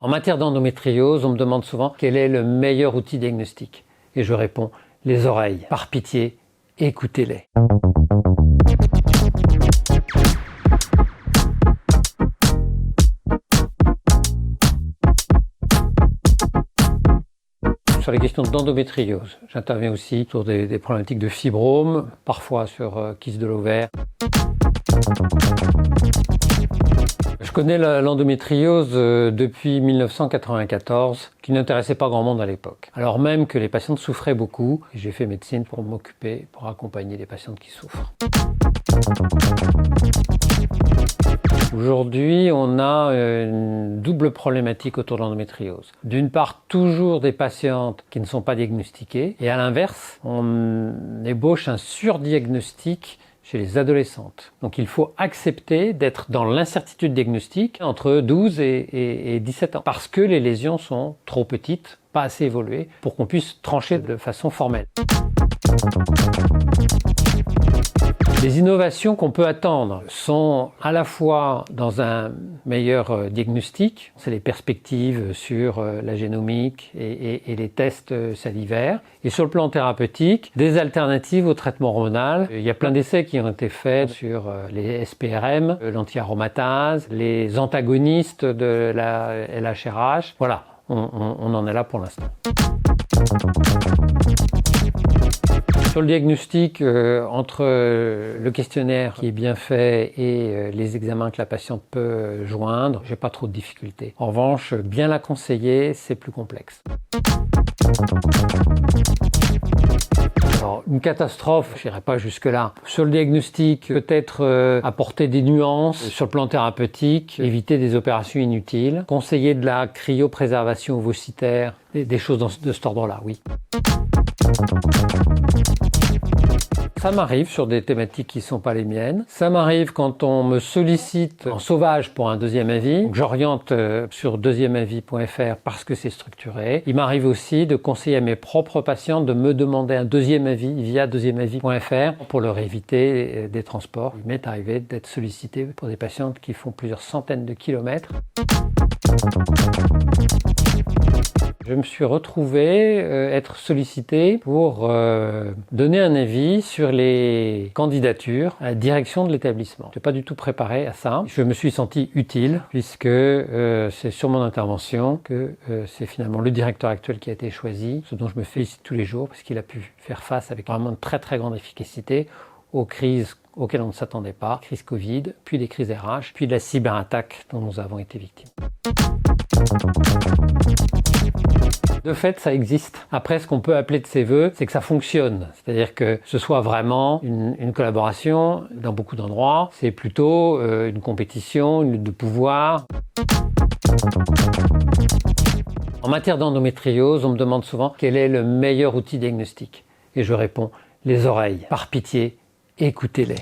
En matière d'endométriose, on me demande souvent quel est le meilleur outil diagnostique. Et je réponds, les oreilles. Par pitié, écoutez-les. Sur les questions d'endométriose, j'interviens aussi sur des problématiques de fibrome, parfois sur kyste de l'ovaire. Je connais l'endométriose depuis 1994, qui n'intéressait pas grand monde à l'époque. Alors même que les patientes souffraient beaucoup, et j'ai fait médecine pour m'occuper, pour accompagner les patientes qui souffrent. Aujourd'hui, on a une double problématique autour de l'endométriose. D'une part, toujours des patientes qui ne sont pas diagnostiquées, et à l'inverse, on ébauche un surdiagnostic chez les adolescentes. Donc il faut accepter d'être dans l'incertitude diagnostique entre 12 et 17 ans, parce que les lésions sont trop petites, pas assez évoluées, pour qu'on puisse trancher de façon formelle. Les innovations qu'on peut attendre sont à la fois dans un meilleur diagnostic, c'est les perspectives sur la génomique et les tests salivaires, et sur le plan thérapeutique, des alternatives au traitement hormonal. Il y a plein d'essais qui ont été faits sur les SPRM, l'anti-aromatase, les antagonistes de la LHRH. Voilà, on en est là pour l'instant. Sur le diagnostic, entre le questionnaire qui est bien fait et les examens que la patiente peut joindre, j'ai pas trop de difficultés. En revanche, bien la conseiller, c'est plus complexe. Alors, une catastrophe, je n'irai pas jusque-là. Sur le diagnostic, peut-être apporter des nuances sur le plan thérapeutique, éviter des opérations inutiles, conseiller de la cryopréservation ovocitaire, des choses de cet ordre-là, oui. Ça m'arrive sur des thématiques qui ne sont pas les miennes. Ça m'arrive quand on me sollicite en sauvage pour un deuxième avis. J'oriente sur deuxièmeavis.fr parce que c'est structuré. Il m'arrive aussi de conseiller à mes propres patients de me demander un deuxième avis via deuxièmeavis.fr pour leur éviter des transports. Il m'est arrivé d'être sollicité pour des patientes qui font plusieurs centaines de kilomètres. Je me suis retrouvé être sollicité pour donner un avis sur les candidatures à la direction de l'établissement. Je n'étais pas du tout préparé à ça. Je me suis senti utile puisque c'est sur mon intervention que c'est finalement le directeur actuel qui a été choisi, ce dont je me félicite tous les jours parce qu'il a pu faire face avec vraiment une très très grande efficacité aux crises auxquelles on ne s'attendait pas, crise Covid, puis des crises RH, puis de la cyberattaque dont nous avons été victimes. De fait, ça existe. Après, ce qu'on peut appeler de ses voeux, c'est que ça fonctionne. C'est-à-dire que ce soit vraiment une collaboration dans beaucoup d'endroits. C'est plutôt une compétition, une lutte de pouvoir. En matière d'endométriose, on me demande souvent quel est le meilleur outil diagnostique. Et je réponds, les oreilles. Par pitié, écoutez-les.